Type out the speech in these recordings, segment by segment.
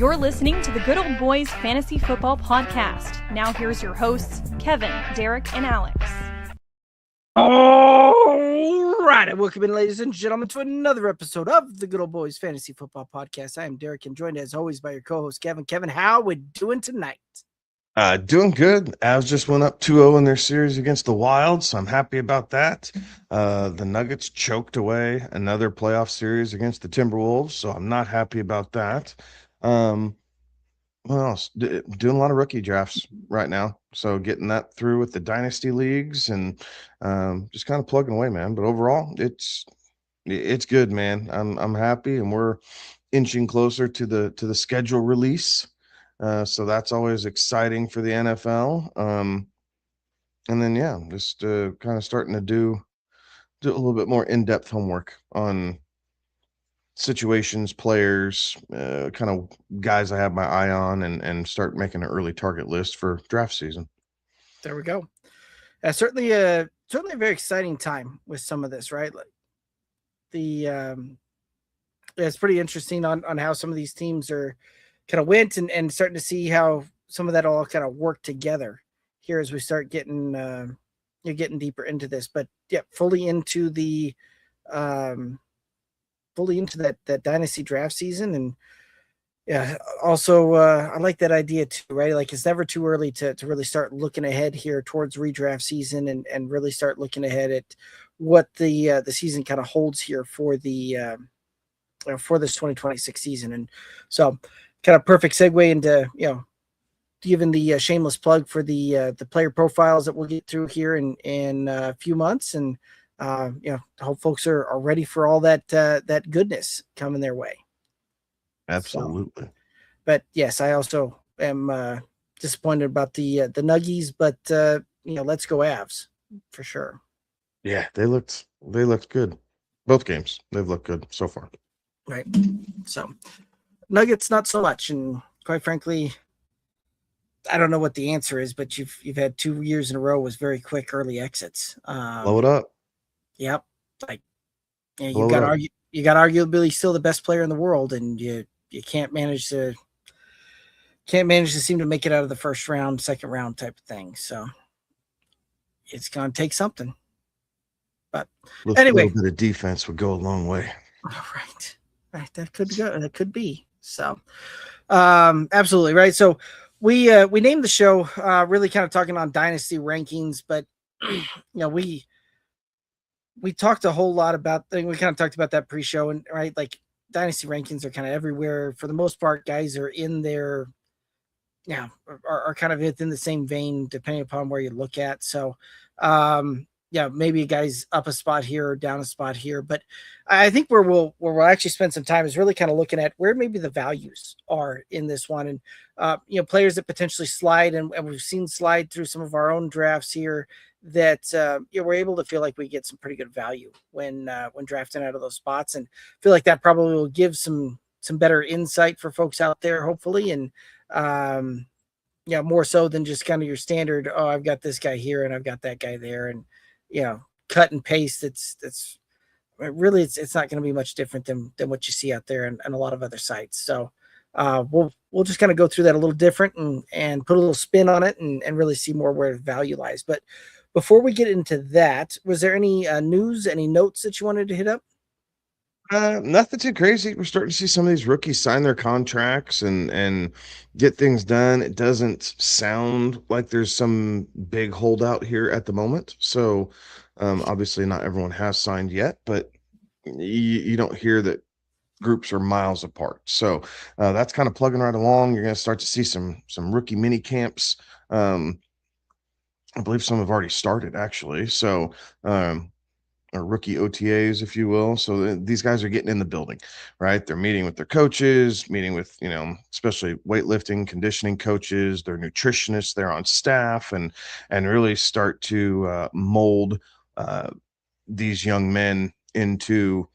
You're listening to the Good Old Boys Fantasy Football Podcast. Now here's your hosts, Kevin, Derek, and Alex. All right, and welcome in, ladies and gentlemen, to another episode of the Good Old Boys Fantasy Football Podcast. I am Derek, and joined as always by your co-host, Kevin. Kevin, how we doing tonight? Doing good. Avs just went up 2-0 in their series against the Wild, so I'm happy about that. The Nuggets choked away another playoff series against the Timberwolves, so I'm not happy about that. What else? Doing a lot of rookie drafts right now, so getting that through with the Dynasty leagues and just kind of plugging away, man. But overall, it's good, man. I'm happy, and we're inching closer to the schedule release. So that's always exciting for the NFL. And then, yeah, just kind of starting to do a little bit more in-depth homework on situations, players, kind of guys I have my eye on, and start making an early target list for draft season. There we go. Certainly a very exciting time with some of this, right? Like it's pretty interesting on how some of these teams are kind of went and starting to see how some of that all kind of work together here as we start getting deeper into this. But yeah, fully into that dynasty draft season. And yeah, also I like that idea too, right? Like it's never too early to really start looking ahead here towards redraft season and really start looking ahead at what the season kind of holds here for this 2026 season. And so kind of perfect segue into, given the shameless plug for the player profiles that we'll get through here in a few months. And, I hope folks are ready for all that goodness coming their way. Absolutely. So, but yes, I also am disappointed about the Nuggies, but let's go Avs for sure. Yeah, they looked good. Both games, they've looked good so far. Right. So Nuggets, not so much. And quite frankly, I don't know what the answer is, but you've had 2 years in a row with very quick early exits. Blow it up. Yep. You got arguably still the best player in the world, and you can't manage to seem to make it out of the first round, second round type of thing. So it's going to take something. But anyway, a little bit of defense would go a long way. Right. That could go. That could be. So, absolutely right. So we named the show really kind of talking on dynasty rankings, but we talked a whole lot about. We kind of talked about that pre-show, and right, like dynasty rankings are kind of everywhere for the most part. Guys are in there, are kind of within the same vein depending upon where you look at. So, maybe a guy's up a spot here or down a spot here, but I think where we'll actually spend some time is really kind of looking at where maybe the values are in this one, and players that potentially slide, and we've seen slide through some of our own drafts here that we're able to feel like we get some pretty good value when drafting out of those spots, and feel like that probably will give some better insight for folks out there, hopefully, and more so than just kind of your standard. Oh, I've got this guy here and I've got that guy there, and cut and paste. It's really, it's not going to be much different than what you see out there and a lot of other sites. So we'll just kind of go through that a little different and put a little spin on it and really see more where value lies. But before we get into that, was there any news, any notes that you wanted to hit up? Nothing too crazy. We're starting to see some of these rookies sign their contracts and get things done. It doesn't sound like there's some big holdout here at the moment. So obviously not everyone has signed yet, but you don't hear that groups are miles apart. So that's kind of plugging right along. You're going to start to see some rookie mini camps. I believe some have already started actually. So or rookie OTAs, if you will. So these guys are getting in the building, right? They're meeting with their coaches, meeting with, especially weightlifting, conditioning coaches, their nutritionists, they're on staff, and really start to mold these young men into,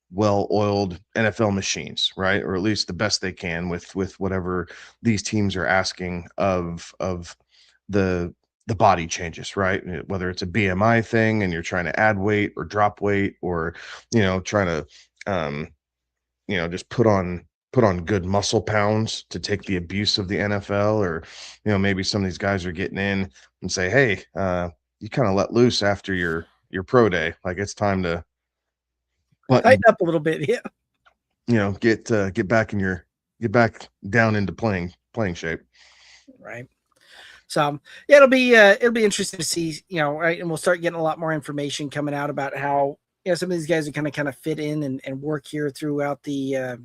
well-oiled NFL machines, right? Or at least the best they can with whatever these teams are asking of the body changes, right? Whether it's a BMI thing and you're trying to add weight or drop weight, or, trying to, just put on put on good muscle pounds to take the abuse of the NFL, or maybe some of these guys are getting in and say, hey, you kind of let loose after your pro day, like it's time to Tighten up a little bit, yeah. Get back down into playing shape. Right. So yeah, it'll be interesting to see, right, and we'll start getting a lot more information coming out about how some of these guys are kind of fit in and work here throughout the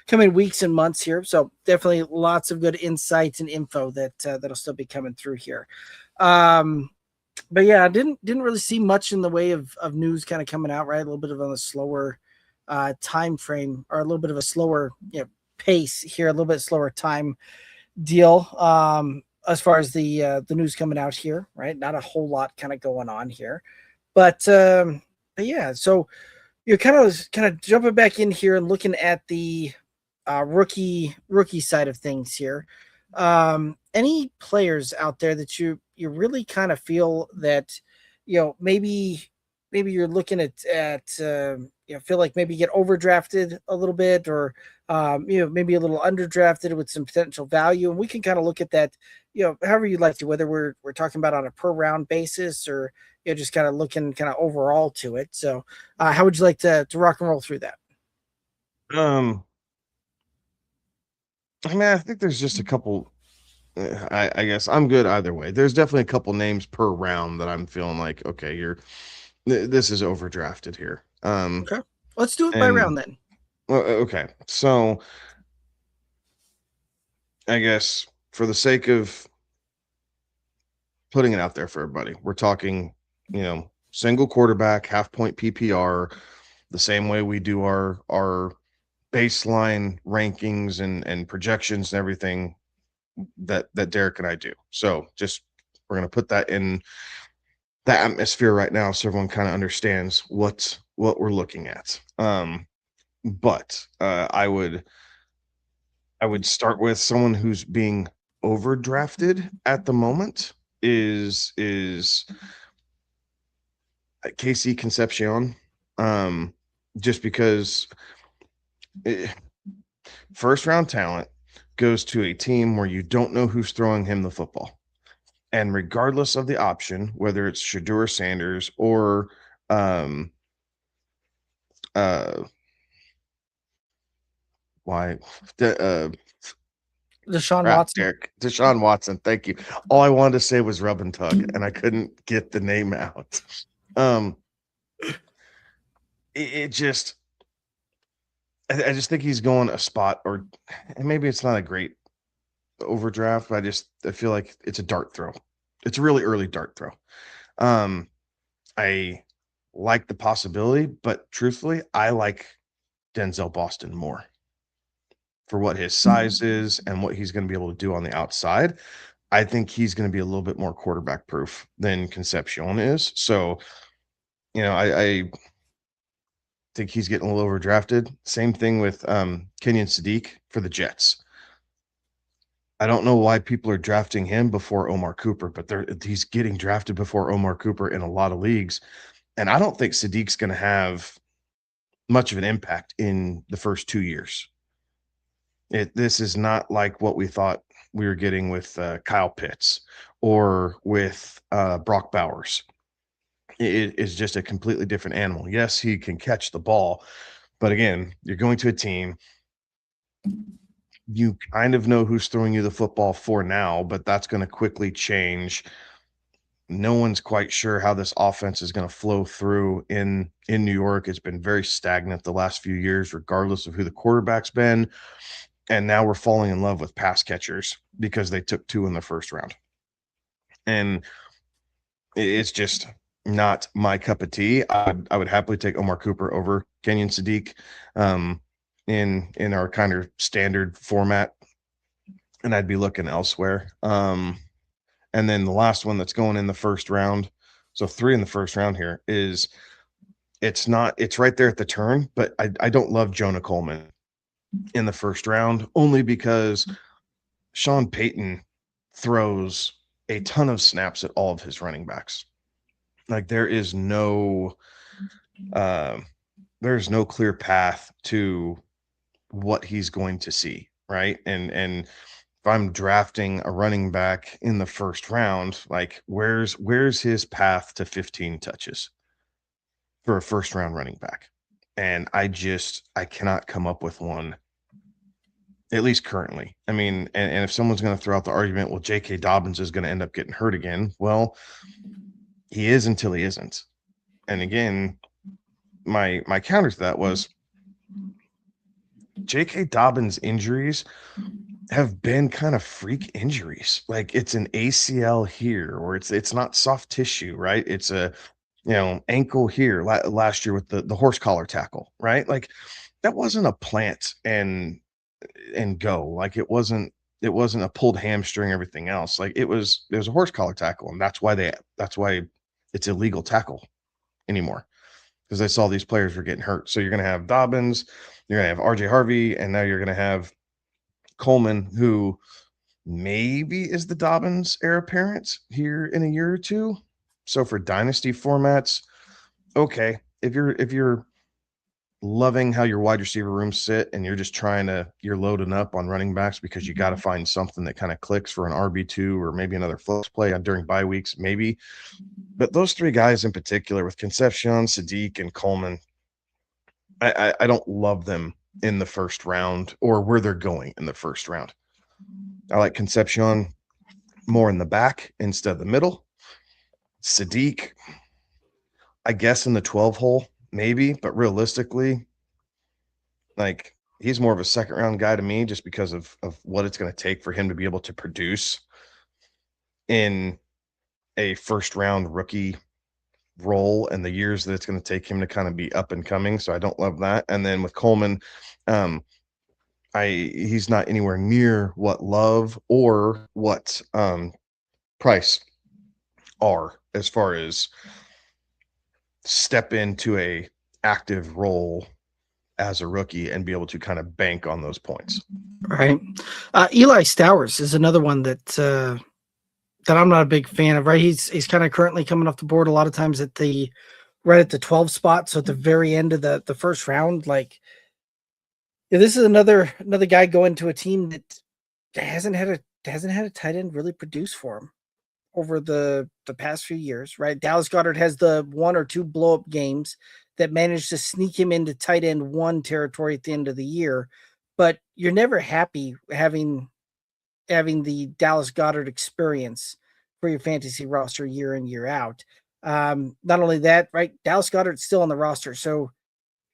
coming weeks and months here. So definitely lots of good insights and info that'll still be coming through here. But yeah, I didn't really see much in the way of news kind of coming out, right? A little bit of on a slower time frame, or a little bit of a slower pace here, a little bit slower time deal as far as the news coming out here, right? Not a whole lot kind of going on here, but yeah, so you're kind of jumping back in here and looking at the rookie side of things here. Any players out there that you really kind of feel that maybe you're looking at feel like maybe get overdrafted a little bit, or maybe a little underdrafted with some potential value, and we can kind of look at that however you'd like to, whether we're talking about on a per round basis, or just kind of looking kind of overall to it. So how would you like to rock and roll through that? I mean, I think there's just a couple. I guess I'm good either way. There's definitely a couple names per round that I'm feeling like, okay, this is overdrafted here. Okay, let's do it by round then. Well, okay, so I guess for the sake of putting it out there for everybody, we're talking, single quarterback, half point PPR, the same way we do our baseline rankings and projections and everything that Derek and I do. So just we're going to put that in the atmosphere right now, so everyone kind of understands what we're looking at. But I would start with someone who's being overdrafted at the moment is Casey Concepcion. Just because first round talent goes to a team where you don't know who's throwing him the football. And regardless of the option, whether it's Shedeur Sanders or Deshaun Watson. Derek, Deshaun Watson, thank you. All I wanted to say was rub and tug, and I couldn't get the name out. I just think he's going a spot, or maybe it's not a great overdraft, but I feel like it's a dart throw. It's a really early dart throw. I like the possibility, but truthfully, I like Denzel Boston more for what his size is and what he's going to be able to do on the outside. I think he's going to be a little bit more quarterback proof than Concepcion is. So, I think he's getting a little overdrafted. Same thing with Kenyon Sadiq for the Jets. I don't know why people are drafting him before Omar Cooper, but he's getting drafted before Omar Cooper in a lot of leagues. And I don't think Sadiq's going to have much of an impact in the first 2 years. This is not like what we thought we were getting with Kyle Pitts or with Brock Bowers. It is just a completely different animal. Yes, he can catch the ball, but again, you're going to a team. You kind of know who's throwing you the football for now, but that's going to quickly change. No one's quite sure how this offense is going to flow through in New York. It's been very stagnant the last few years, regardless of who the quarterback's been. And now we're falling in love with pass catchers because they took 2 in the first round. And it's just not my cup of tea. I would happily take Omar Cooper over Kenyon Sadiq in our kind of standard format, and I'd be looking elsewhere. And then the last one that's going in the first round, so 3 in the first round here, is it's right there at the turn, but I don't love Jonah Coleman in the first round, only because Sean Payton throws a ton of snaps at all of his running backs. Like there's no clear path to what he's going to see, right? And if I'm drafting a running back in the first round, like where's his path to 15 touches for a first round running back? And I cannot come up with one, at least currently. I mean, and if someone's going to throw out the argument, well, J.K. Dobbins is going to end up getting hurt again. Well, he is until he isn't. And again, my counter to that was J.K. Dobbins injuries have been kind of freak injuries. Like it's an ACL here, or it's not soft tissue, right? It's a ankle here. Last year with the horse collar tackle, right? Like that wasn't a plant and go. Like it wasn't a pulled hamstring, everything else. Like it was a horse collar tackle, and that's why it's illegal tackle anymore, because they saw these players were getting hurt. So you're going to have Dobbins, you're going to have RJ Harvey, and now you're going to have Coleman, who maybe is the Dobbins heir apparent here in a year or two. So for dynasty formats, okay, if you're loving how your wide receiver rooms sit and you're just you're loading up on running backs because you got to find something that kind of clicks for an RB2 or maybe another flex play during bye weeks, maybe. But those three guys in particular, with Concepcion, Sadiq, and Coleman, I don't love them in the first round or where they're going in the first round. I like Concepcion more in the back instead of the middle. Sadiq, I guess in the 12 hole, maybe, but realistically, like he's more of a second round guy to me just because of what it's going to take for him to be able to produce in a first round rookie role and the years that it's going to take him to kind of be up and coming. So I don't love that. And then with Coleman, he's not anywhere near what Love or what Price are as far as step into a active role as a rookie and be able to kind of bank on those points. Right. Eli Stowers is another one that I'm not a big fan of, right? He's kind of currently coming off the board a lot of times right at the 12 spot. So at the very end of the first round, like this is another guy going to a team that hasn't had a tight end really produce for him over the past few years, right? Dallas Goedert has the one or two blow up games that managed to sneak him into tight end one territory at the end of the year, but you're never happy having the Dallas Goedert experience for your fantasy roster year in, year out. Not only that, right? Dallas Goedert's still on the roster. So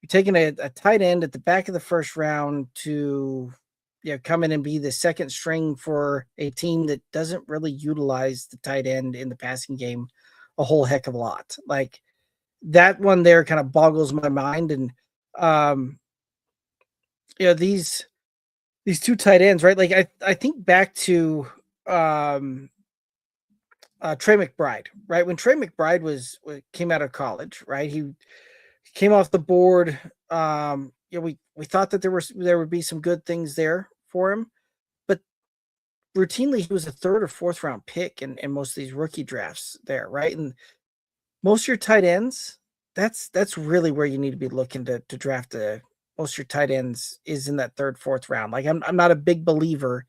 you're taking a tight end at the back of the first round to come in and be the second string for a team that doesn't really utilize the tight end in the passing game a whole heck of a lot. Like that one there kind of boggles my mind. And these two tight ends, right? Like I think back to Trey McBride, right? When Trey McBride came out of college, right? He came off the board. We thought that there would be some good things there for him, but routinely he was a third or fourth round pick in most of these rookie drafts there, right? And most of your tight ends, that's really where you need to be looking to draft most of your tight ends is in that third, fourth round. Like I'm not a big believer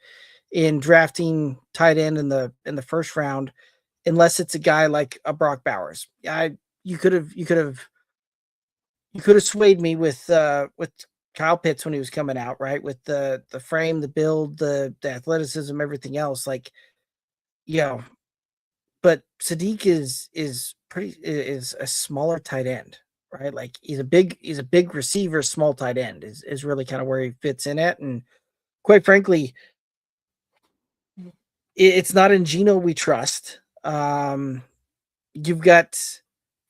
in drafting tight end in the first round unless it's a guy like a Brock Bowers. You could have swayed me with Kyle Pitts when he was coming out, right? With the frame, the build, the athleticism, everything else. Like, but Sadiq is a smaller tight end, right? Like he's a big receiver, small tight end is really kind of where he fits in at. And quite frankly, it's not in Geno we trust. You've got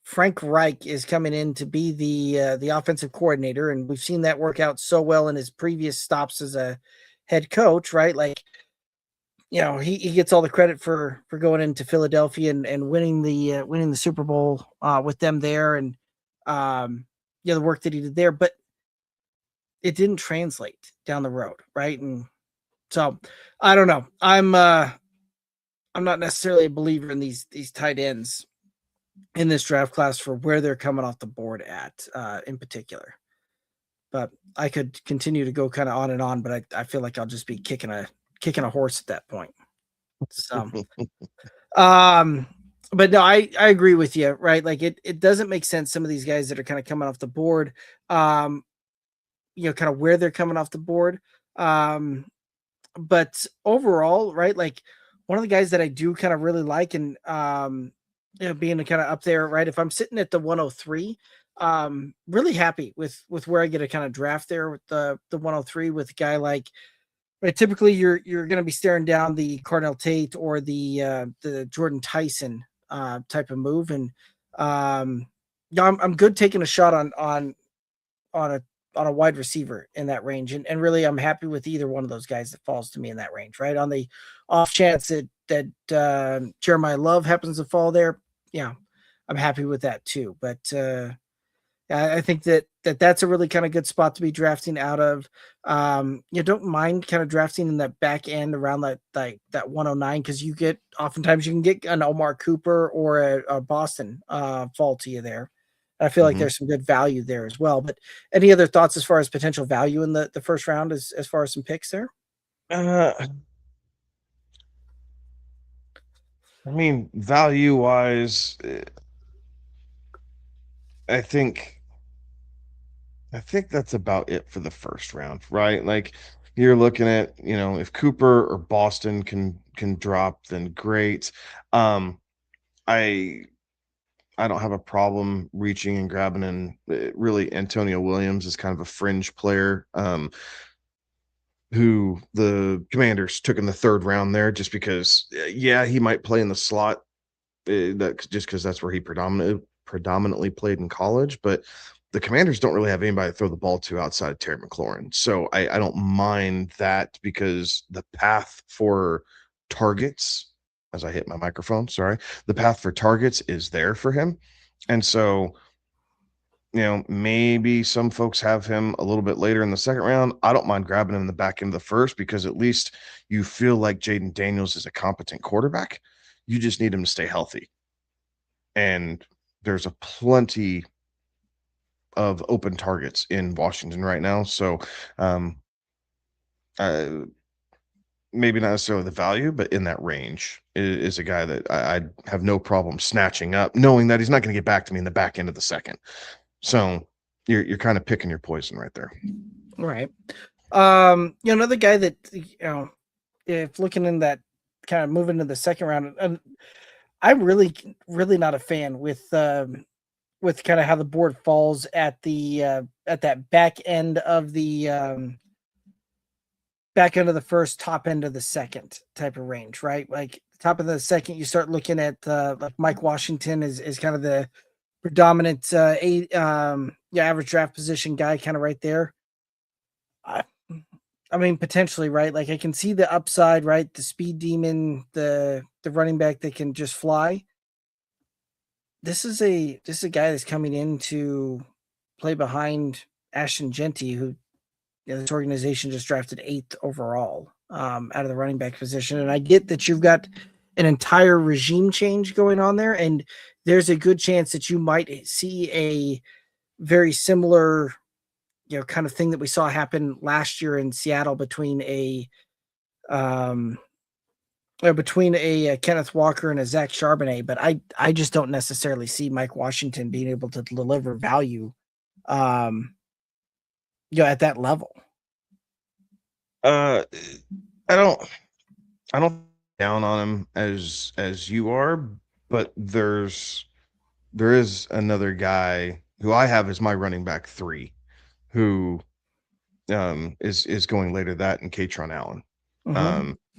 Frank Reich is coming in to be the offensive coordinator, and we've seen that work out so well in his previous stops as a head coach, right? Like, he gets all the credit for going into Philadelphia and winning the Super Bowl with them there, and the work that he did there, but it didn't translate down the road, right? And so I don't know. I'm not necessarily a believer in these tight ends in this draft class for where they're coming off the board at in particular. But I could continue to go kind of on and on, but I feel like I'll just be kicking a horse at that point. So, but no, I agree with you, right? Like it doesn't make sense. Some of these guys that are kind of coming off the board, kind of where they're coming off the board. But overall, right, like one of the guys that I do kind of really like and being kind of up there, right? If I'm sitting at the 103, really happy with where I get a kind of draft there with the 103 with a guy like right. Typically you're going to be staring down the Cardinal Tate or the Jordan Tyson type of move. And I'm good taking a shot on a wide receiver in that range. And really I'm happy with either one of those guys that falls to me in that range, right? On the off chance that Jeremiah Love happens to fall there. Yeah, I'm happy with that too. But I think that's a really kind of good spot to be drafting out of. You don't mind kind of drafting in that back end around that 109 because oftentimes you can get an Omar Cooper or a Boston fall to you there. I feel like there's some good value there as well. But any other thoughts as far as potential value in the first round as far as some picks there? I mean, value wise, I think that's about it for the first round, right? Like you're looking at, if Cooper or Boston can drop, then great. I don't have a problem reaching and grabbing, and really Antonio Williams is kind of a fringe player who the Commanders took in the third round there just because, he might play in the slot that just because that's where he predominantly played in college, but the Commanders don't really have anybody to throw the ball to outside of Terry McLaurin. So I don't mind that because the path for targets, as I hit my microphone, sorry, the path for targets is there for him. And so, maybe some folks have him a little bit later in the second round. I don't mind grabbing him in the back end of the first because at least you feel like Jaden Daniels is a competent quarterback. You just need him to stay healthy. And there's a plenty of open targets in Washington right now. So, maybe not necessarily the value, but in that range is a guy that I have no problem snatching up, knowing that he's not going to get back to me in the back end of the second. So you're kind of picking your poison right there. Right. Another guy that, if looking in that kind of moving to the second round, and I'm really, really not a fan with kind of how the board falls at that back end of the first, top end of the second type of range, right? Like top of the second, you start looking at like Mike Washington is kind of the predominant average draft position guy kind of right there. I mean, potentially, right? Like I can see the upside, right? The speed demon, the running back that can just fly. This is a guy that's coming in to play behind Ashton Genty, who this organization just drafted 8th overall out of the running back position. And I get that you've got an entire regime change going on there, and there's a good chance that you might see a very similar, kind of thing that we saw happen last year in Seattle between a Kenneth Walker and a Zach Charbonnet. But I just don't necessarily see Mike Washington being able to deliver value, at that level. I don't down on him as you are, but there is another guy who I have as my running back 3, who is going later that in Katron Allen.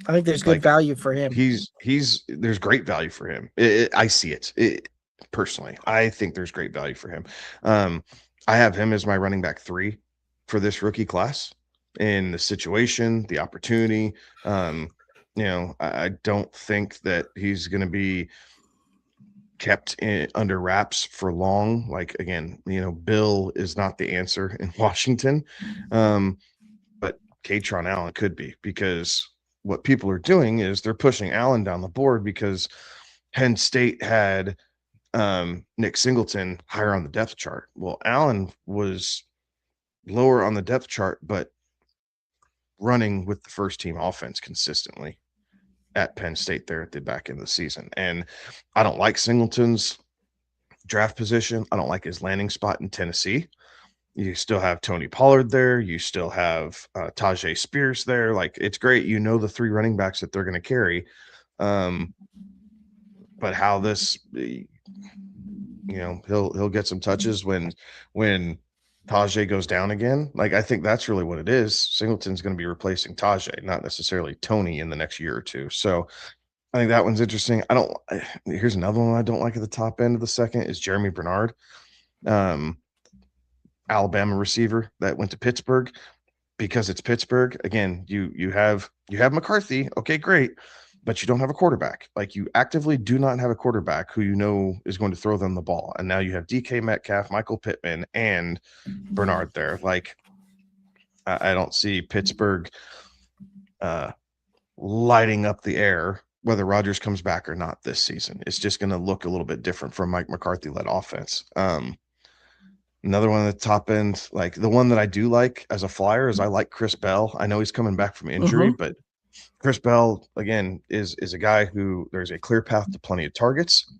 I think there's good value for him. There's great value for him. I see it personally. I think there's great value for him. I have him as my running back 3 for this rookie class in the situation, the opportunity. I don't think that he's going to be kept under wraps for long. Like, again, Bill is not the answer in Washington. But Katron Allen could be, because what people are doing is they're pushing Allen down the board because Penn State had Nick Singleton higher on the depth chart. Well, Allen was lower on the depth chart, but running with the first team offense consistently at Penn State there at the back end of the season. And I don't like Singleton's draft position. I don't like his landing spot in Tennessee. You still have Tony Pollard there. You still have Tajay Spears there. Like, it's great. You know the three running backs that they're going to carry. But how this, he'll get some touches when Tajay goes down again. Like, I think that's really what it is. Singleton's going to be replacing Tajay, not necessarily Tony in the next year or two. So I think that one's interesting. Here's another one I don't like at the top end of the second is Jeremy Bernard, Alabama receiver that went to Pittsburgh because it's Pittsburgh. Again, you have McCarthy. Okay, great. But you don't have a quarterback. Like, you actively do not have a quarterback who you know is going to throw them the ball. And now you have DK Metcalf, Michael Pittman, and Bernard there. Like, I don't see Pittsburgh lighting up the air whether Rodgers comes back or not this season. It's just going to look a little bit different from Mike McCarthy-led offense. Another one at the top end, like the one that I do like as a flyer is I like Chris Bell. I know he's coming back from injury, but Chris Bell, again, is a guy who there's a clear path to plenty of targets.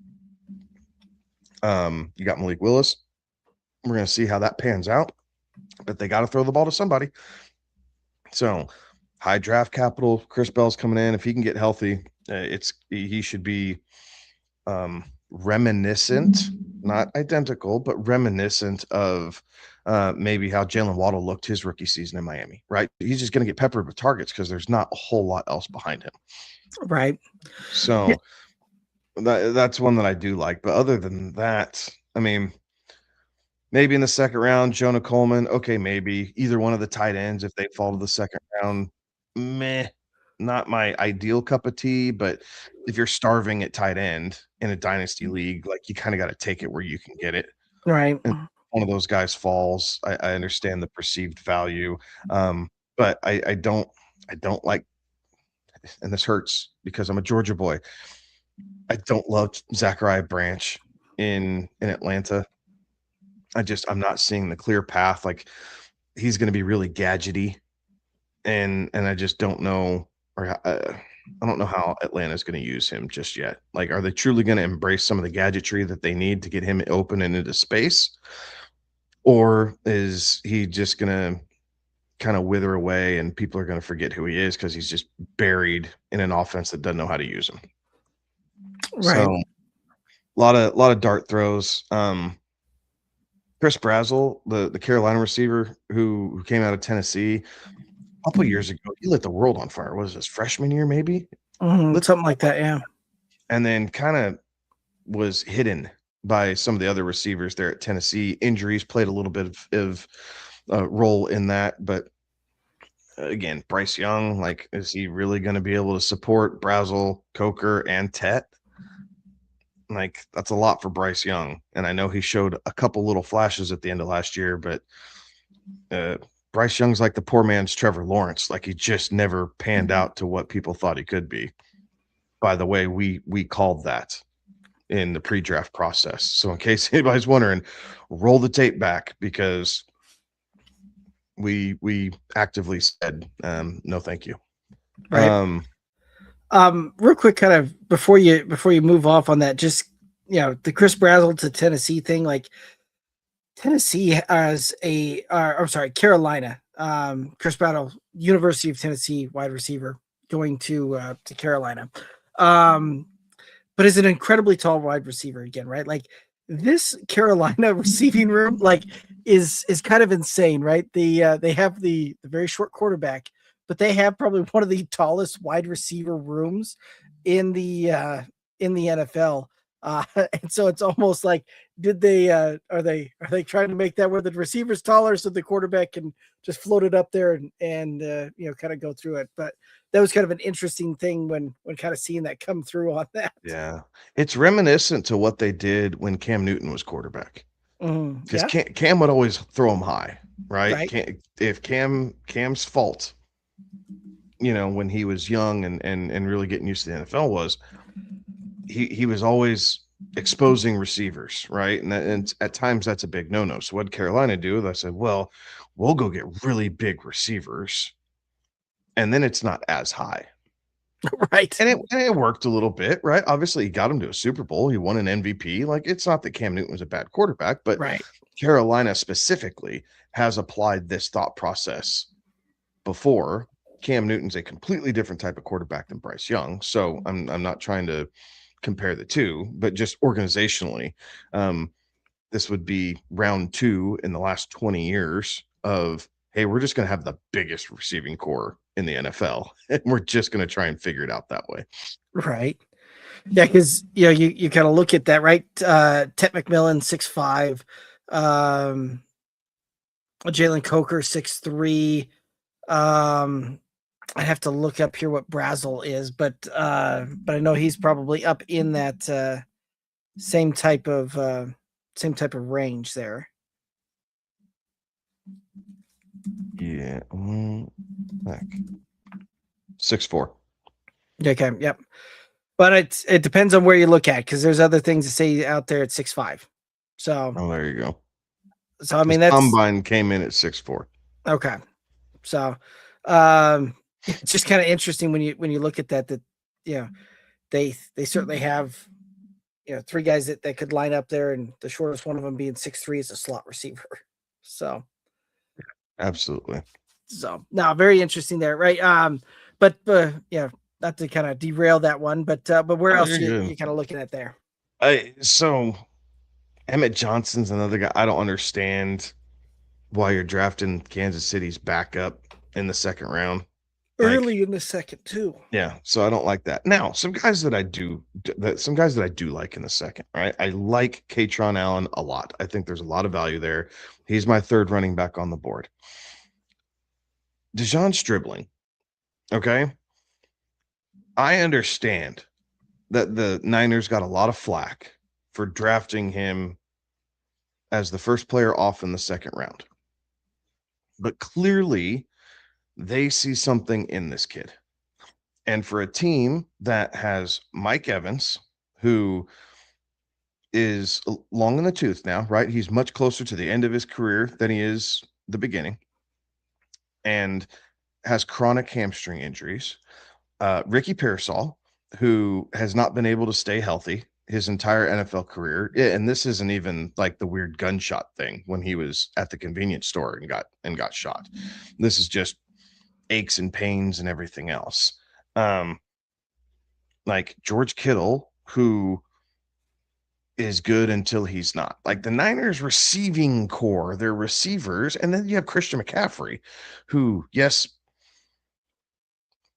You got Malik Willis. We're going to see how that pans out, but they got to throw the ball to somebody. So high draft capital. Chris Bell's coming in. If he can get healthy, he should be reminiscent, not identical, but reminiscent of maybe how Jalen Waddle looked his rookie season in Miami, right? He's just going to get peppered with targets because there's not a whole lot else behind him. Right. So that's one that I do like. But other than that, I mean, maybe in the second round, Jonah Coleman. Okay, maybe either one of the tight ends if they fall to the second round. Meh. Not my ideal cup of tea, but if you're starving at tight end in a dynasty league, like, you kind of got to take it where you can get it. Right. And one of those guys falls. I understand the perceived value, but I don't like, and this hurts because I'm a Georgia boy. I don't love Zachariah Branch in Atlanta. I'm not seeing the clear path. Like, he's going to be really gadgety, and I just don't know. Or I don't know how Atlanta's going to use him just yet. Like, are they truly going to embrace some of the gadgetry that they need to get him open and into space? Or is he just going to kind of wither away and people are going to forget who he is because he's just buried in an offense that doesn't know how to use him? Right. So a lot of dart throws. Chris Brazzell, the Carolina receiver who came out of Tennessee, a couple years ago, he lit the world on fire. What was his freshman year, maybe? Something like that, yeah. And then kind of was hidden by some of the other receivers there at Tennessee. Injuries played a little bit of role in that. But again, Bryce Young, like, is he really going to be able to support Brazzell, Coker, and Tet? Like, that's a lot for Bryce Young. And I know he showed a couple little flashes at the end of last year, but Bryce Young's like the poor man's Trevor Lawrence. Like, he just never panned out to what people thought he could be. By the way, we called that in the pre-draft process. So in case anybody's wondering, roll the tape back because we actively said no thank you. Right. Real quick, kind of before you move off on that, just, the Chris Brazzell to Tennessee thing, like, Tennessee as Carolina, Chris Brazzell, University of Tennessee wide receiver, going to Carolina, but is an incredibly tall wide receiver again, right? Like, this Carolina receiving room, like, is kind of insane, right? They have the very short quarterback, but they have probably one of the tallest wide receiver rooms in the NFL. And so it's almost like, did they are they trying to make that where the receiver's taller so the quarterback can just float it up there and kind of go through it? But that was kind of an interesting thing when kind of seeing that come through on that. Yeah, it's reminiscent to what they did when Cam Newton was quarterback. Because Cam would always throw him high, right? If Cam's fault, when he was young and really getting used to the NFL was he was always exposing receivers, right? And at times that's a big no-no. So what did Carolina do? I said, well, we'll go get really big receivers, and then it's not as high. Right. And it worked a little bit, right? Obviously, he got him to a Super Bowl. He won an MVP. Like, it's not that Cam Newton was a bad quarterback, but Right. Carolina specifically has applied this thought process before. Cam Newton's a completely different type of quarterback than Bryce Young. So I'm not trying to compare the two, but just organizationally, this would be round 2 in the last 20 years of, hey, we're just going to have the biggest receiving core in the NFL, and we're just going to try and figure it out that way. Right. Yeah, because you kind of look at that, right? Ted McMillan 6'5", Jalen Coker 6'3". I'd have to look up here what Brazel is, but I know he's probably up in that same type of range there. Yeah, heck. 6'4". Okay, yep. But it depends on where you look at, because there's other things to say out there at 6'5". So there you go. So I mean, that's combine came in at 6'4". Okay. So it's just kind of interesting when you look at that they certainly have 3 guys that could line up there, and the shortest one of them being 6'3" is a slot receiver. So absolutely. So now very interesting there, right? But not to kind of derail that one, but where else you kind of looking at there? So Emmett Johnson's another guy. I don't understand why you're drafting Kansas City's backup in the second round. Early in the second too. Yeah, so I don't like that. Now, some guys that I do like in the second, right? I like Katron Allen a lot. I think there's a lot of value there. He's my 3rd running back on the board. Dejon Stribling. Okay. I understand that the Niners got a lot of flack for drafting him as the first player off in the second round. But clearly, they see something in this kid. And for a team that has Mike Evans, who is long in the tooth now, right? He's much closer to the end of his career than he is the beginning, and has chronic hamstring injuries. Ricky Pearsall, who has not been able to stay healthy his entire NFL career. And this isn't even like the weird gunshot thing when he was at the convenience store and got shot. This is just aches and pains and everything else. Like George Kittle, who is good until he's not. Like the Niners receiving core, their receivers, and then you have Christian McCaffrey, who, yes,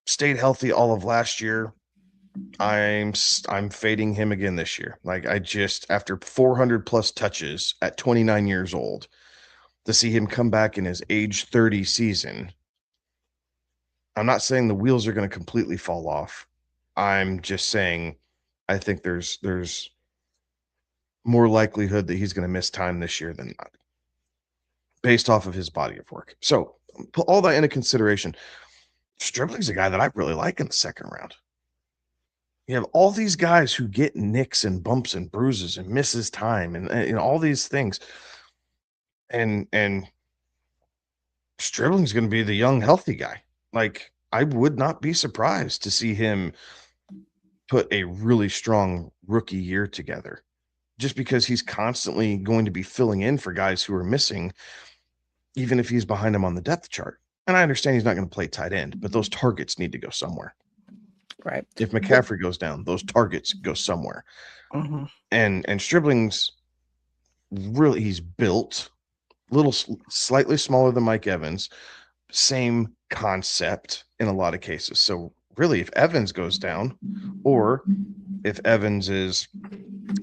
stayed healthy all of last year. I'm fading him again this year. Like after 400 plus touches at 29 years old, to see him come back in his age 30 season, I'm not saying the wheels are going to completely fall off. I'm just saying I think there's more likelihood that he's going to miss time this year than not, based off of his body of work. So put all that into consideration. Stribling's a guy that I really like in the second round. You have all these guys who get nicks and bumps and bruises and misses time and all these things. And Stribling's going to be the young, healthy guy. Like, I would not be surprised to see him put a really strong rookie year together, just because he's constantly going to be filling in for guys who are missing, even if he's behind him on the depth chart. And I understand he's not going to play tight end, but those targets need to go somewhere. Right. If McCaffrey goes down, those targets go somewhere. Mm-hmm. And Stribling's really, he's built slightly smaller than Mike Evans, same concept in a lot of cases. So really, if Evans goes down, or if Evans is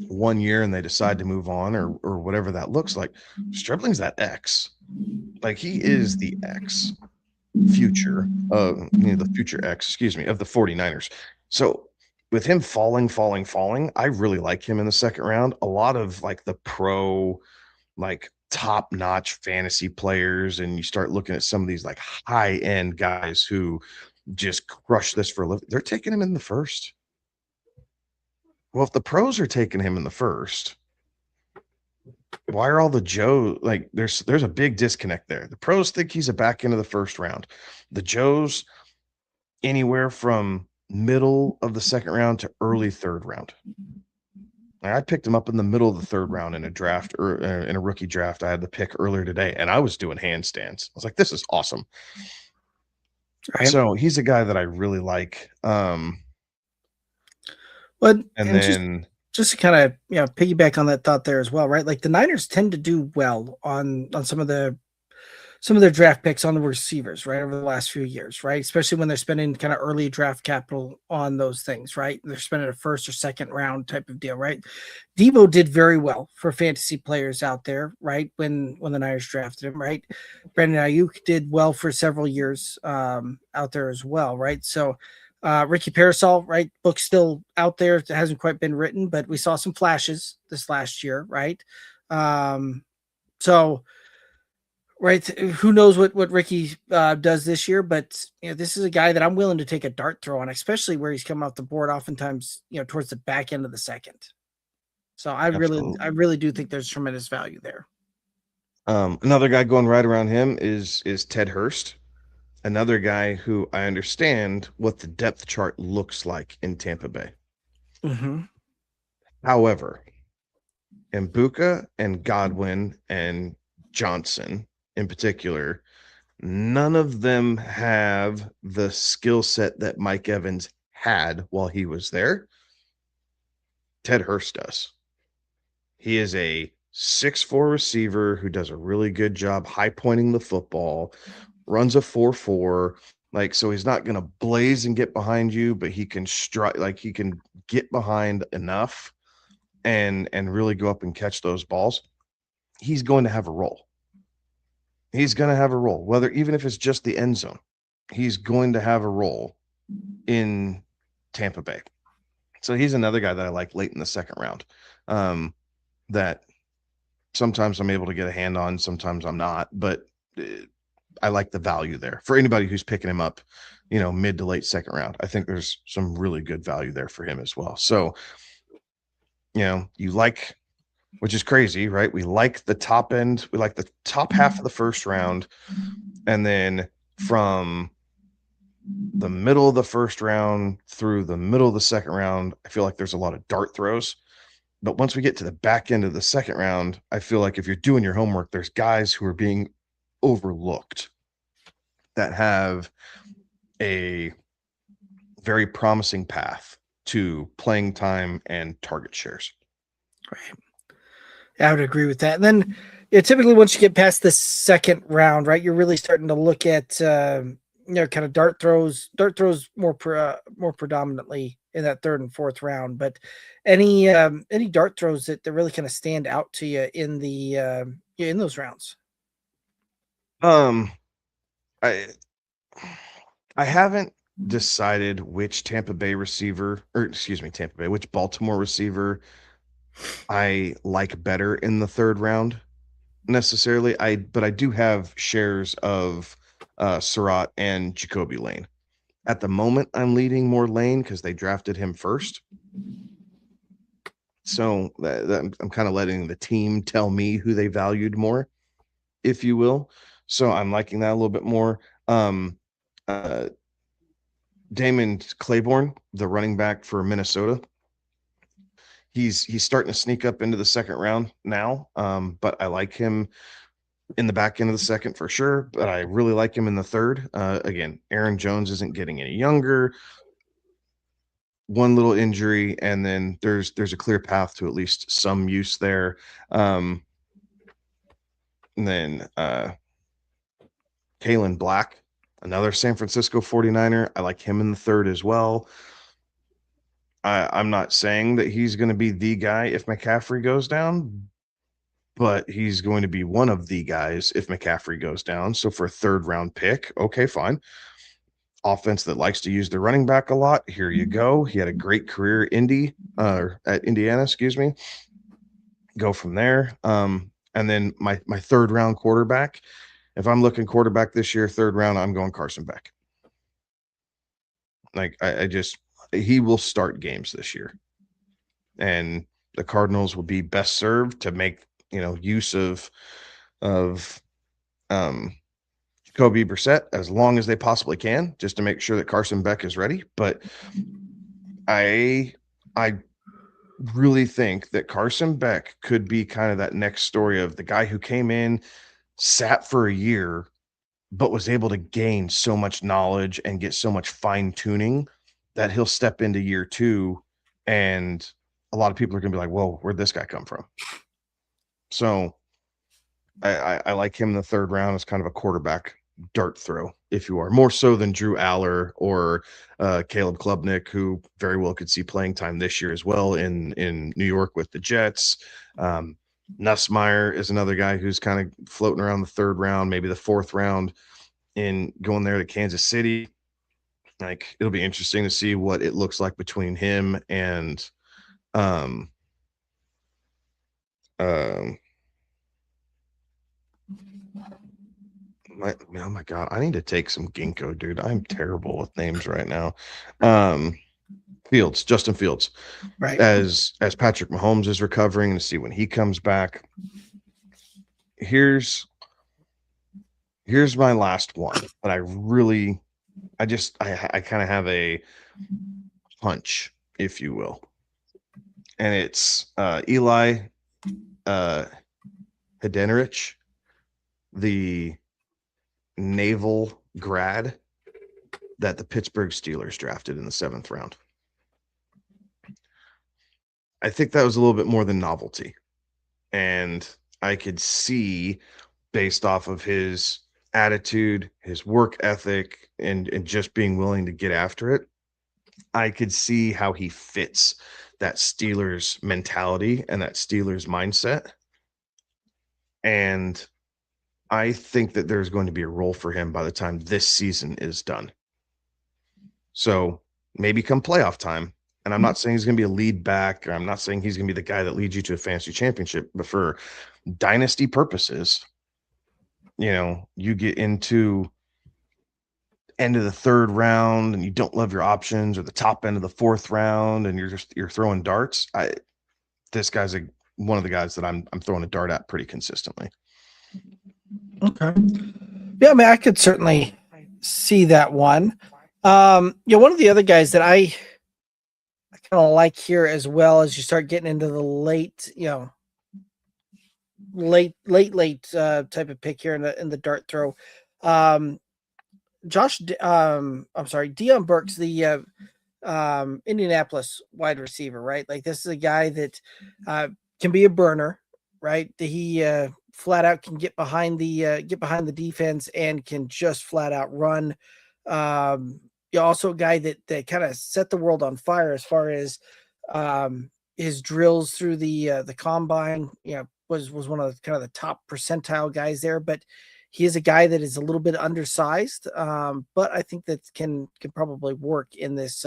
1 year and they decide to move on, or whatever that looks like, Stribling's that X. Like, he is the X future of the future X, of the 49ers. So with him falling, I really like him in the second round. A lot of like the pro, like top-notch fantasy players, and you start looking at some of these like high-end guys who just crush this for a living, they're taking him in the first. Well, if the pros are taking him in the first, why are all the Joe like there's a big disconnect there. The pros think he's a back end of the first round. The Joes anywhere from middle of the second round to early third round. I picked him up in the middle of the third round in a draft or in a rookie draft. I had the pick earlier today, and I was doing handstands. I was like, this is awesome. Right. So he's a guy that I really like. But And then just to kind of piggyback on that thought there as well, right? Like the Niners tend to do well on some of their draft picks on the receivers, right, over the last few years, right? Especially when they're spending kind of early draft capital on those things, right? They're spending a first or second round type of deal, right? Debo did very well for fantasy players out there, right? When the Niners drafted him, right? Brandon Ayuk did well for several years out there as well, right? So Ricky Parasol, right? Book still out there. It hasn't quite been written, but we saw some flashes this last year, right? So right, who knows what Ricky does this year, but this is a guy that I'm willing to take a dart throw on, especially where he's coming off the board oftentimes towards the back end of the second. So I really do think there's tremendous value there. Another guy going right around him is Ted Hurst, another guy who I understand what the depth chart looks like in Tampa Bay. Mm-hmm. However, Mbuka and Godwin and Johnson in particular, none of them have the skill set that Mike Evans had while he was there. Ted Hurst does. He is a 6'4" receiver who does a really good job high pointing the football, runs a 4.4. Like, so he's not going to blaze and get behind you, but he can strike, like he can get behind enough and really go up and catch those balls. He's going to have a role. He's going to have a role, whether even if it's just the end zone, he's going to have a role in Tampa Bay. So he's another guy that I like late in the second round. That sometimes I'm able to get a hand on, sometimes I'm not, but I like the value there for anybody who's picking him up, mid to late second round. I think there's some really good value there for him as well. So, you like, which is crazy, right? We like the top end. We like the top half of the first round. And then from the middle of the first round through the middle of the second round, I feel like there's a lot of dart throws. But once we get to the back end of the second round, I feel like if you're doing your homework, there's guys who are being overlooked that have a very promising path to playing time and target shares. Right. I would agree with that. And then typically once you get past the second round, right, you're really starting to look at kind of dart throws more predominantly in that third and fourth round. But any dart throws that really kind of stand out to you in the in those rounds? I haven't decided which which Baltimore receiver I like better in the third round necessarily. But I do have shares of Surratt and Jacoby Lane. At the moment, I'm leading more Lane because they drafted him first. So I'm kind of letting the team tell me who they valued more, if you will. So I'm liking that a little bit more. Damon Claiborne, the running back for Minnesota, he's starting to sneak up into the second round now. But I like him in the back end of the second for sure. But I really like him in the third. Again, Aaron Jones isn't getting any younger. One little injury, and then there's a clear path to at least some use there. And then Kalen Black, another San Francisco 49er. I like him in the third as well. I'm not saying that he's going to be the guy if McCaffrey goes down, but he's going to be one of the guys if McCaffrey goes down. So for a third round pick, okay, fine. Offense that likes to use the running back a lot. Here you go. He had a great career at Indiana, excuse me. Go from there. And then my third round quarterback. If I'm looking quarterback this year, third round, I'm going Carson Beck. Like he will start games this year. and the Cardinals will be best served to make use of Jacoby Brissett as long as they possibly can, just to make sure that Carson Beck is ready. But I really think that Carson Beck could be kind of that next story of the guy who came in, sat for a year, but was able to gain so much knowledge and get so much fine tuning that he'll step into year 2 and a lot of people are going to be like, whoa, where'd this guy come from? So I like him in the 3rd round as kind of a quarterback dart throw, if you are, more so than Drew Aller or Caleb Klubnik, who very well could see playing time this year as well in New York with the Jets. Nussmeier is another guy who's kind of floating around the 3rd round, maybe the 4th round, in going there to Kansas City. Like, it'll be interesting to see what it looks like between him and oh my God, I need to take some ginkgo, dude. I'm terrible with names right now. Justin Fields, right? As Patrick Mahomes is recovering, and to see when he comes back. Here's my last one, but I kind of have a hunch, if you will, and it's Eli Hedenrich, the naval grad that the Pittsburgh Steelers drafted in the 7th round. I think that was a little bit more than novelty. And I could see, based off of his attitude, his work ethic, and just being willing to get after it, I could see how he fits that Steelers mentality and that Steelers mindset. And I think that there's going to be a role for him by the time this season is done. So maybe come playoff time, and I'm not saying he's going to be a lead back, or I'm not saying he's going to be the guy that leads you to a fantasy championship, but for dynasty purposes, you get into end of the 3rd round and you don't love your options, or the top end of the 4th round and you're throwing darts. This guy's one of the guys that I'm throwing a dart at pretty consistently. Okay. Yeah, I mean, I could certainly see that one. One of the other guys that I kind of like here as well, as you start getting into the late type of pick here in the dart throw. I'm sorry, Deion Burks, the Indianapolis wide receiver, right? Like, this is a guy that can be a burner, right? He flat out can get behind the defense and can just flat out run. Also a guy that kind of set the world on fire as far as his drills through the combine. Was one of the kind of the top percentile guys there, but he is a guy that is a little bit undersized. But I think that can probably work in this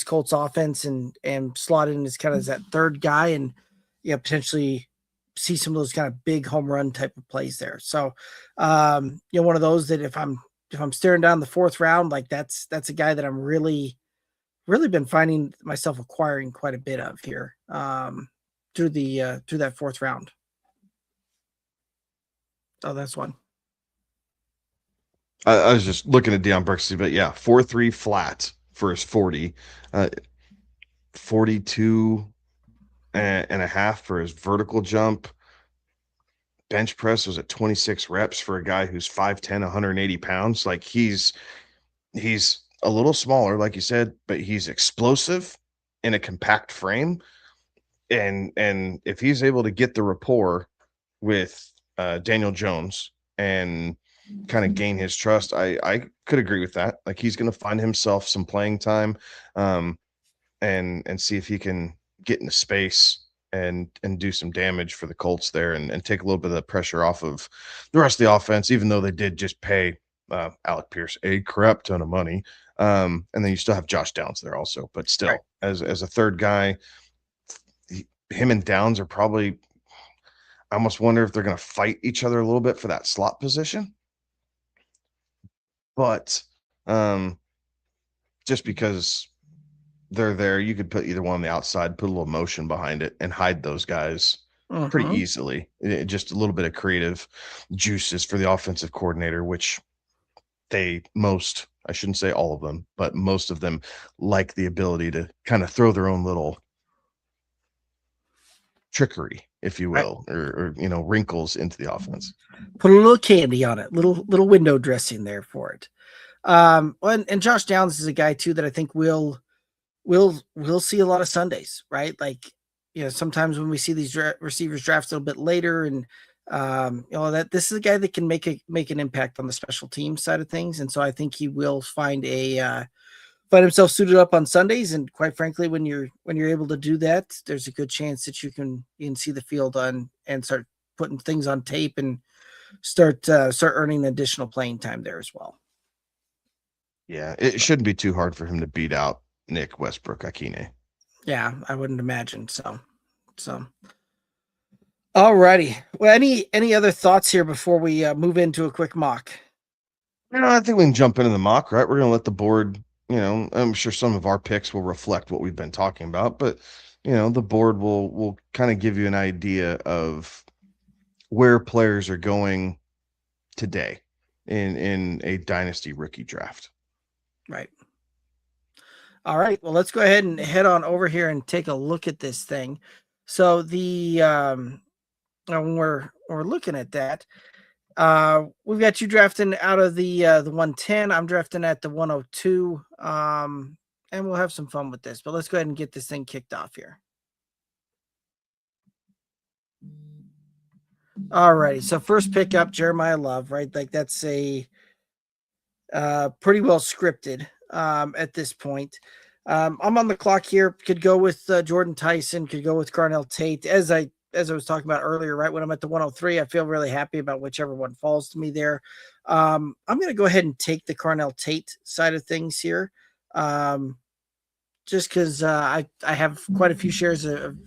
Colts offense and slot in as kind of that 3rd guy, and potentially see some of those kind of big home run type of plays there. So one of those that if I'm staring down the 4th round, like that's a guy that I'm really been finding myself acquiring quite a bit of here through that 4th round. So that's one. I was just looking at Deion Burks, but yeah, 4.3 flat for his 40, 42 and a half for his vertical jump. Bench press was at 26 reps for a guy who's 5'10", 180 pounds. Like, he's a little smaller, like you said, but he's explosive in a compact frame. And if he's able to get the rapport with Daniel Jones and kind of gain his trust, I could agree with that. Like, he's going to find himself some playing time, and see if he can get into space and do some damage for the Colts there, and take a little bit of the pressure off of the rest of the offense, even though they did just pay Alec Pierce a crap ton of money. And then you still have Josh Downs there also, but still, right, as a 3rd guy, him and Downs are probably, I almost wonder if they're going to fight each other a little bit for that slot position. But just because they're there. You could put either one on the outside, put a little motion behind it, and hide those guys pretty easily. Just a little bit of creative juices for the offensive coordinator, which I shouldn't say all of them, but most of them like the ability to kind of throw their own little trickery, if you will, or wrinkles into the offense. Put a little candy on it, little window dressing there for it. And Josh Downs is a guy too that I think we'll see a lot of Sundays, right? Like, sometimes when we see these receivers drafted a little bit later, and that this is a guy that can make an impact on the special team side of things, and so I think he will find himself suited up on Sundays. And quite frankly, when you're able to do that, there's a good chance that you can see the field on and start putting things on tape and start earning additional playing time there as well. Yeah, it shouldn't be too hard for him to beat out Nick Westbrook-Akine. Yeah, I wouldn't imagine so. Alrighty. Well, any other thoughts here before we move into a quick mock? I think we can jump into the mock, right? We're going to let the board, I'm sure some of our picks will reflect what we've been talking about, but, the board will kind of give you an idea of where players are going today in a dynasty rookie draft. Right. All right. Well, let's go ahead and head on over here and take a look at this thing. So when we're looking at that, we've got you drafting out of the 110. I'm drafting at the 102. And we'll have some fun with this. But let's go ahead and get this thing kicked off here. All righty. So first pick up, Jeremiah Love, right? Like that's a pretty well scripted at this point. I'm on the clock here. Could go with Jordan Tyson. Could go with Carnell Tate. As I was talking about earlier, right? When I'm at the 103, I feel really happy about whichever one falls to me there. I'm going to go ahead and take the Carnell Tate side of things here. Just because I have quite a few shares of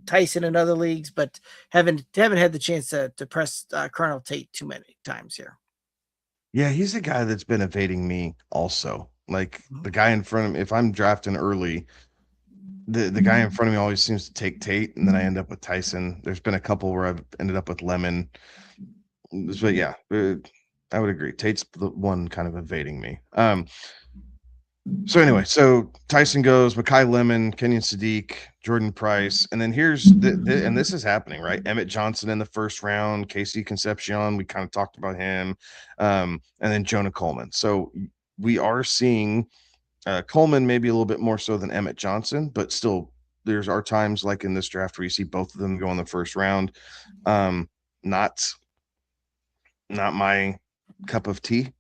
Tyson in other leagues, but haven't had the chance to press Carnell Tate too many times here. Yeah, he's a guy that's been evading me also. Like the guy in front of me, if I'm drafting early, the guy in front of me always seems to take Tate, and then I end up with Tyson. There's been a couple where I've ended up with Lemon. But yeah, I would agree. Tate's the one kind of evading me. So anyway, so Tyson goes, Mekhi Lemon, Kenyon Sadiq, Jordan Price, and then here's and this is happening, right? Emmett Johnson in the first round, Casey Concepcion, we kind of talked about him, and then Jonah Coleman. So we are seeing Coleman maybe a little bit more so than Emmett Johnson, but still there's our times like in this draft where you see both of them go in the first round. Not my cup of tea,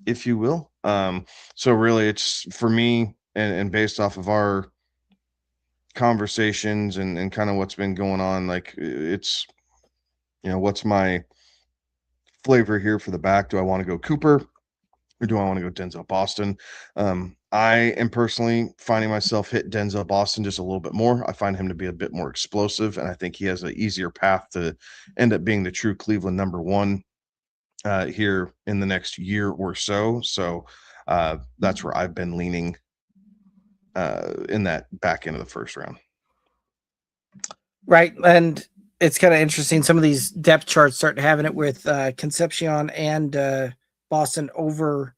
if you will. So really it's for me and based off of our conversations and kind of what's been going on, like it's, what's my flavor here for the back? Do I want to go Cooper or do I want to go Denzel Boston? I am personally finding myself hit Denzel Boston just a little bit more. I find him to be a bit more explosive, and I think he has an easier path to end up being the true Cleveland number one here in the next year or so. So that's where I've been leaning in that back end of the first round. Right. And it's kind of interesting. Some of these depth charts start having it with Concepcion and Boston over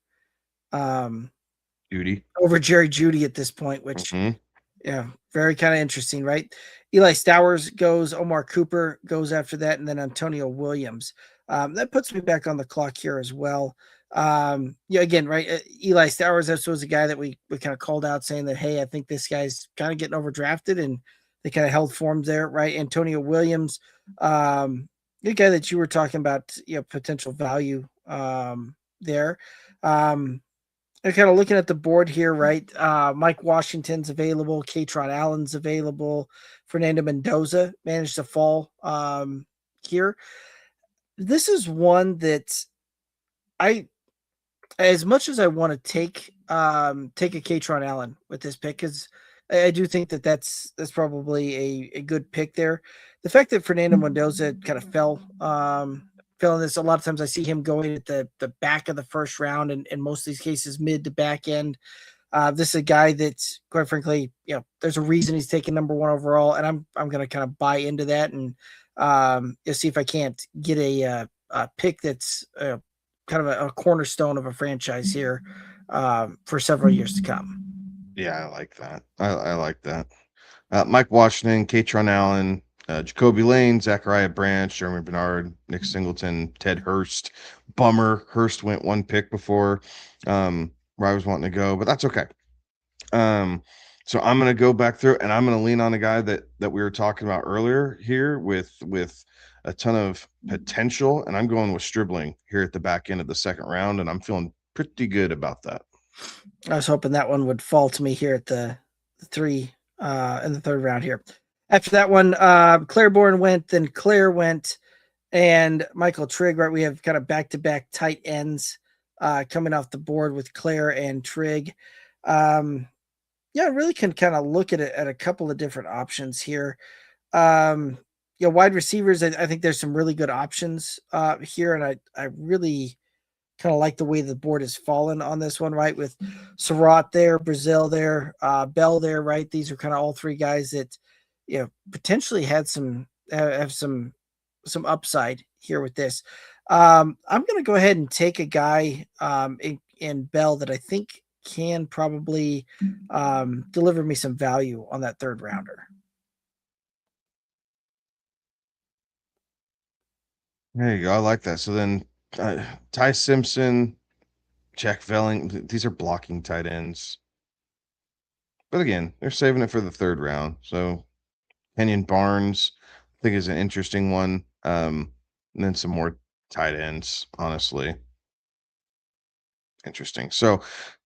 Jerry Jeudy at this point, which very kind of interesting, right? Eli Stowers goes, Omar Cooper goes after that, and then Antonio Williams. That puts me back on the clock here as well. Again, right? Eli Stowers, this was a guy that we kind of called out saying that, hey, I think this guy's kind of getting overdrafted, and they kind of held form there, right? Antonio Williams, the guy that you were talking about, potential value there. I'm kind of looking at the board here, right? Mike Washington's available, Katron Allen's available, Fernando Mendoza managed to fall here. This is one that as much as I want to take a Katron Allen with this pick, because I do think that that's probably a good pick there. The fact that Fernando Mendoza kind of fell in this, a lot of times I see him going at the back of the first round, and in most of these cases mid to back end. This is a guy that's, quite frankly, there's a reason he's taken number 1 overall, and I'm going to kind of buy into that and see if I can't get a pick that's kind of a cornerstone of a franchise here for several years to come. Yeah, I like that. I like that. Mike Washington, Katron Allen, Jacoby Lane, Zachariah Branch, Jeremy Bernard, Nick Singleton, Ted Hurst. Bummer. Hurst went 1 pick before where I was wanting to go, but that's okay. So I'm going to go back through and I'm going to lean on a guy that we were talking about earlier here with a ton of potential, and I'm going with Stribling here at the back end of the second round, and I'm feeling pretty good about that. I was hoping that one would fall to me here at the 3 in the third round here. After that one, Claiborne went, then Claire went, and Michael Trigg, right? We have kind of back-to-back tight ends coming off the board with Claire and Trigg. I really can kind of look at it at a couple of different options here. Wide receivers, I think there's some really good options here, and I really kind of like the way the board has fallen on this one, right? With Surratt there, Brazil there, Bell there, right? These are kind of all 3 guys that potentially had have some upside here with this. I'm going to go ahead and take a guy in Bell that I think can probably deliver me some value on that third rounder. There you go. I like that. So then Ty Simpson, Jack Velling, these are blocking tight ends. But again, they're saving it for the third round. So Kenyon Barnes, I think, is an interesting one. And then some more tight ends, honestly. Interesting. So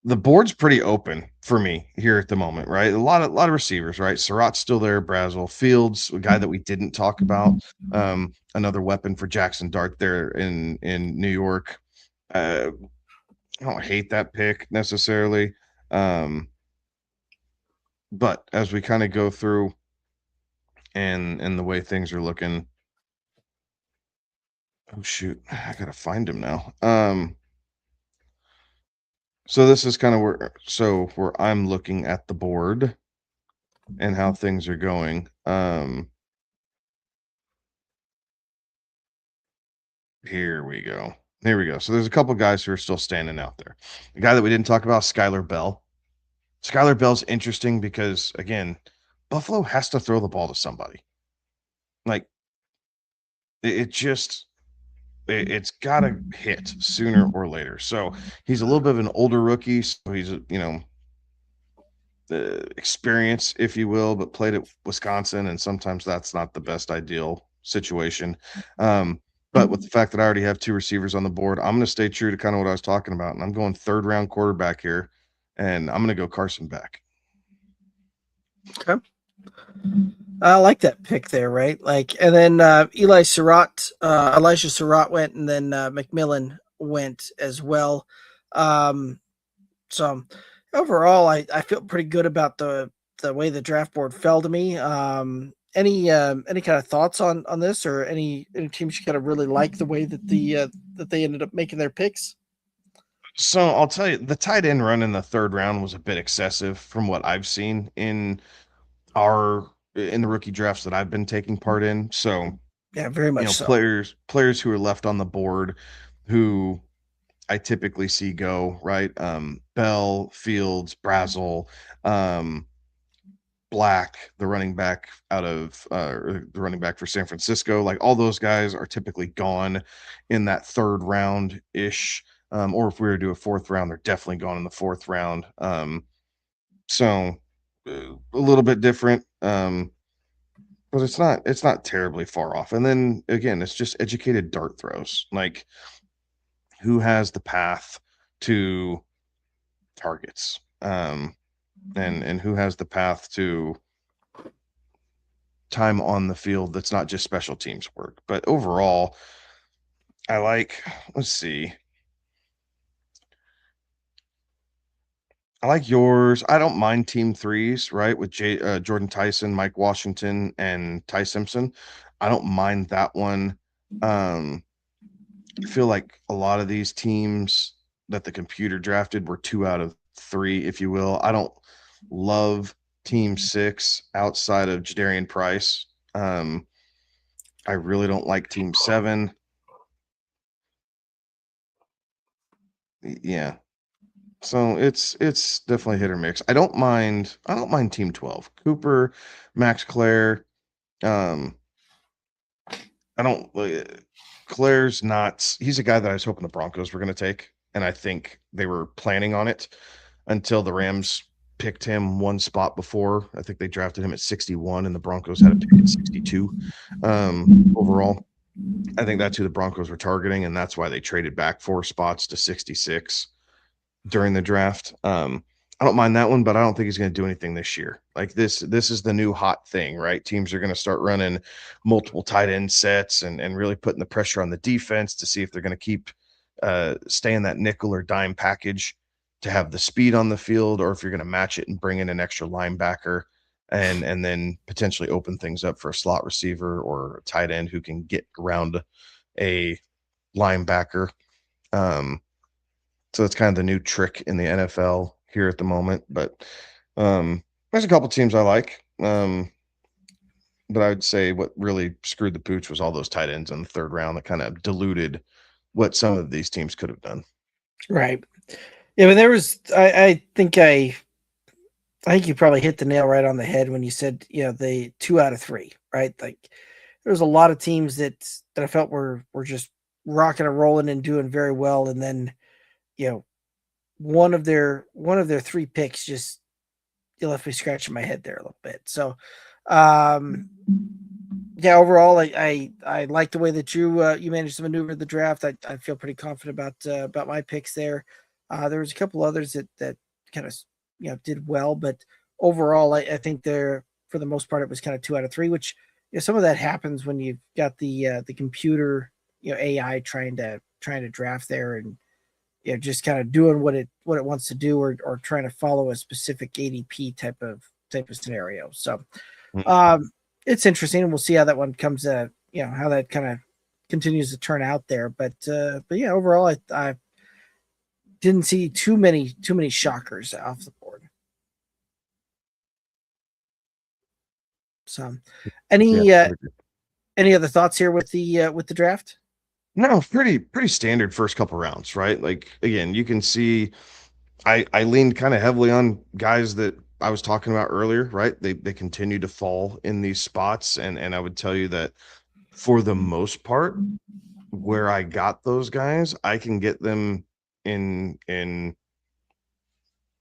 the board's pretty open for me here at the moment, right? A lot of receivers, right? Surratt's still there, Brazel, Fields, a guy that we didn't talk about, another weapon for Jackson Dart there in New York. I don't hate that pick necessarily, but as we kind of go through and the way things are looking, oh shoot, I gotta find him now. So this is kind of where I'm looking at the board and how things are going. Here we go. There we go. So there's a couple guys who are still standing out there. The guy that we didn't talk about, Skylar Bell. Skylar Bell's interesting because, again, Buffalo has to throw the ball to somebody. Like, it's got to hit sooner or later. So he's a little bit of an older rookie. So he's, experience, if you will, but played at Wisconsin, and sometimes that's not the best ideal situation. But with the fact that I already have 2 receivers on the board, I'm going to stay true to kind of what I was talking about, and I'm going third round quarterback here, and I'm going to go Carson Beck. Okay. I like that pick there, right? Like, and then Elijah Surratt went, and then McMillan went as well. So overall, I feel pretty good about the way the draft board fell to me. Any kind of thoughts on this, or any teams you kind of really like the way that that they ended up making their picks? So I'll tell you, the tight end run in the third round was a bit excessive from what I've seen in the rookie drafts that I've been taking part in. So yeah, very much so. Players who are left on the board who I typically see go, right? Bell, Fields, Brazel, Black, the running back the running back for San Francisco. Like, all those guys are typically gone in that third round ish. Or if we were to do a fourth round, they're definitely gone in the fourth round. So a little bit different. But it's not terribly far off. And then again, it's just educated dart throws. Like, who has the path to targets, and who has the path to time on the field that's not just special teams work. But overall, I like yours. I don't mind team 3s, right? With Jordan Tyson, Mike Washington, and Ty Simpson. I don't mind that one. I feel like a lot of these teams that the computer drafted were 2 out of 3, if you will. I don't love Team 6 outside of Jadarian Price. I really don't like Team 7. Yeah. So it's definitely hit or miss. I don't mind Team 12. Cooper, Max Clare. I don't Claire's not he's a guy that I was hoping the Broncos were going to take, and I think they were planning on it until the Rams picked him one spot before. I think they drafted him at 61 and the Broncos had a pick at 62 overall. I think that's who the Broncos were targeting, and that's why they traded back 4 spots to 66 during the draft. I don't mind that one, but I don't think he's going to do anything this year. Like this is the new hot thing, right? Teams are going to start running multiple tight end sets and really putting the pressure on the defense to see if they're going to keep staying that nickel or dime package to have the speed on the field, or if you're going to match it and bring in an extra linebacker and then potentially open things up for a slot receiver or a tight end who can get around a linebacker. So that's kind of the new trick in the NFL here at the moment. But there's a couple teams I like. But I would say what really screwed the pooch was all those tight ends in the 3rd round that kind of diluted what some of these teams could have done. Right. Yeah, but there was I think you probably hit the nail right on the head when you said, the 2 out of 3, right? Like there was a lot of teams that I felt were just rocking and rolling and doing very well, and then one of their 3 picks just left me scratching my head there a little bit. So overall I like the way that you managed to maneuver the draft. I feel pretty confident about my picks there. There was a couple others that kind of did well, but overall I think they're, for the most part, it was kind of 2 out of 3, which some of that happens when you've got the computer AI trying to draft there, and just kind of doing what it wants to do, or trying to follow a specific ADP type of scenario. So it's interesting, and we'll see how that one comes how that kind of continues to turn out there. But yeah, overall I didn't see too many shockers off the board. So any other thoughts here with the draft? No, pretty standard first couple rounds, right? Like again, you can see I leaned kind of heavily on guys that I was talking about earlier, right? They continue to fall in these spots, and I would tell you that for the most part, where I got those guys, I can get them in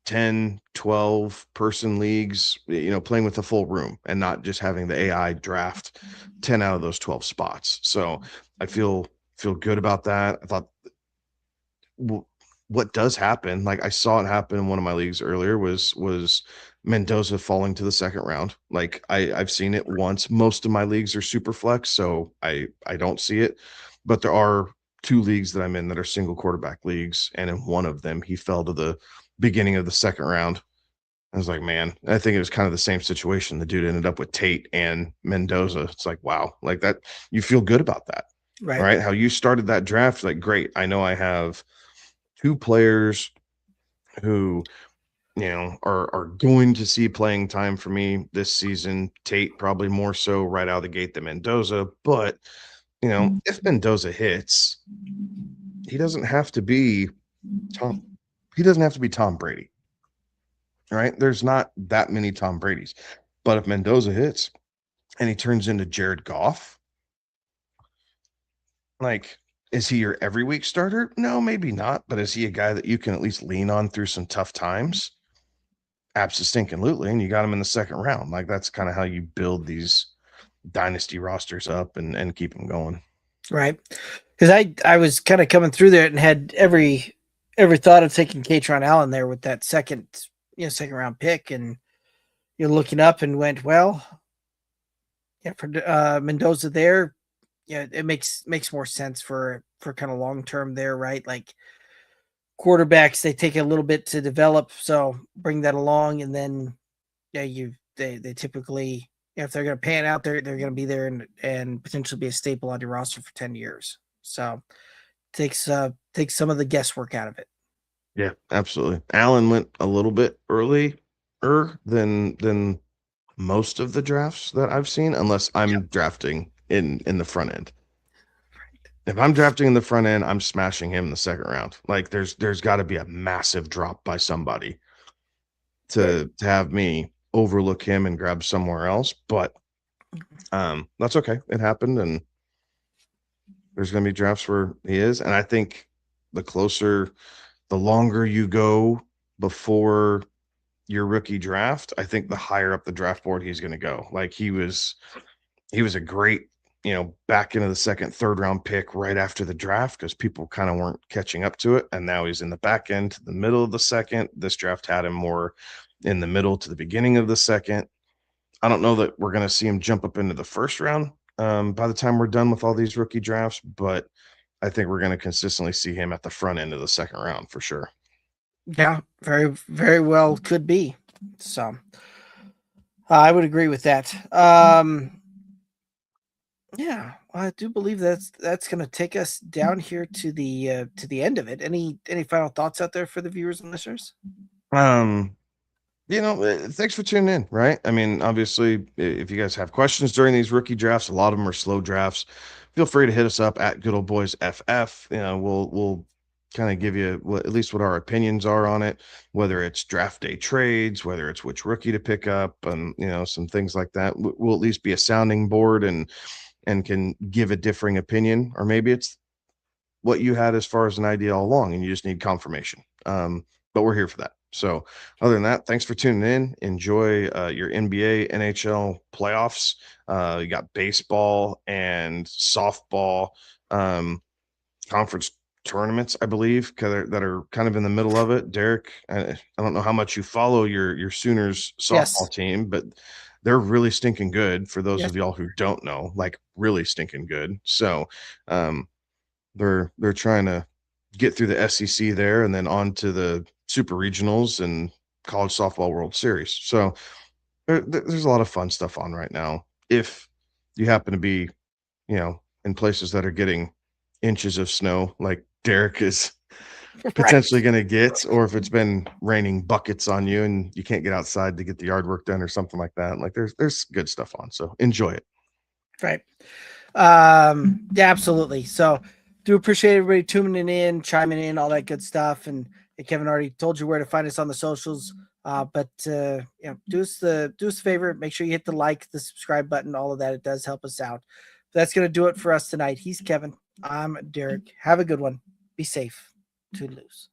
10, 12 person leagues, playing with the full room and not just having the AI draft 10 out of those 12 spots. So I feel good about that. I thought what does happen, like I saw it happen in one of my leagues earlier, was Mendoza falling to the 2nd round. Like I've seen it once. Most of my leagues are super flex, so I don't see it, but there are 2 leagues that I'm in that are single quarterback leagues, and in one of them he fell to the beginning of the 2nd round. I was like, man, I think it was kind of the same situation. The dude ended up with Tate and Mendoza. It's like, wow, like that, you feel good about that, right? How you started that draft, like, great. I know I have 2 players who, are going to see playing time for me this season. Tate probably more so right out of the gate than Mendoza, but if Mendoza hits, he doesn't have to be Tom Brady. Right? There's not that many Tom Bradys. But if Mendoza hits and he turns into Jared Goff, like, is he your every week starter? No, maybe not. But is he a guy that you can at least lean on through some tough times? Absolutely. And you got him in the 2nd round. Like, that's kind of how you build these dynasty rosters up and keep them going. Right. Because I was kind of coming through there and had every thought of taking Katron Allen there with that second round pick, and you're looking up and went, well, for Mendoza there, it makes more sense for kind of long term there, right? Like quarterbacks, they take a little bit to develop, so bring that along, and then they typically, if they're going to pan out, they're going to be there and potentially be a staple on your roster for 10 years. So takes some of the guesswork out of it. Yeah, absolutely. Allen went a little bit earlier than most of the drafts that I've seen, unless I'm drafting in the front end. If I'm drafting in the front end, I'm smashing him in the second round. Like there's got to be a massive drop by somebody to have me overlook him and grab somewhere else. But that's okay. It happened, and there's going to be drafts where he is. And I think the longer you go before your rookie draft, I think the higher up the draft board he's going to go. Like he was a great, back into the second, third round pick right after the draft because people kind of weren't catching up to it. And now he's in the back end to the middle of the second. This draft had him more in the middle to the beginning of the second. I don't know that we're going to see him jump up into the first round by the time we're done with all these rookie drafts, but I think we're going to consistently see him at the front end of the second round for sure. Yeah, very, very well could be. So I would agree with that. Yeah, I do believe that's going to take us down here to the end of it. Any final thoughts out there for the viewers and listeners? Thanks for tuning in, right? I mean, obviously, if you guys have questions during these rookie drafts, a lot of them are slow drafts. Feel free to hit us up at Good Old Boys FF. We'll kind of give you at least what our opinions are on it, whether it's draft day trades, whether it's which rookie to pick up, and some things like that. We'll at least be a sounding board and can give a differing opinion, or maybe it's what you had as far as an idea all along, and you just need confirmation. But we're here for that. So other than that, thanks for tuning in. Enjoy your NBA, NHL playoffs. You got baseball and softball conference tournaments, I believe, that are kind of in the middle of it. Derek, I don't know how much you follow your Sooners softball team, but they're really stinking good for those of y'all who don't know, like really stinking good. So they're trying to get through the SEC there and then on to the super regionals and college softball world series. So there's a lot of fun stuff on right now. If you happen to be, in places that are getting inches of snow, like Derek is potentially going to get, or if it's been raining buckets on you and you can't get outside to get the yard work done or something like that. Like there's good stuff on. So enjoy it. Right. Yeah, absolutely. So do appreciate everybody tuning in, chiming in, all that good stuff. And Kevin already told you where to find us on the socials. But do us the favor. Make sure you hit the like, the subscribe button, all of that. It does help us out. That's going to do it for us tonight. He's Kevin. I'm Derek. Have a good one. Be safe. Toodaloos.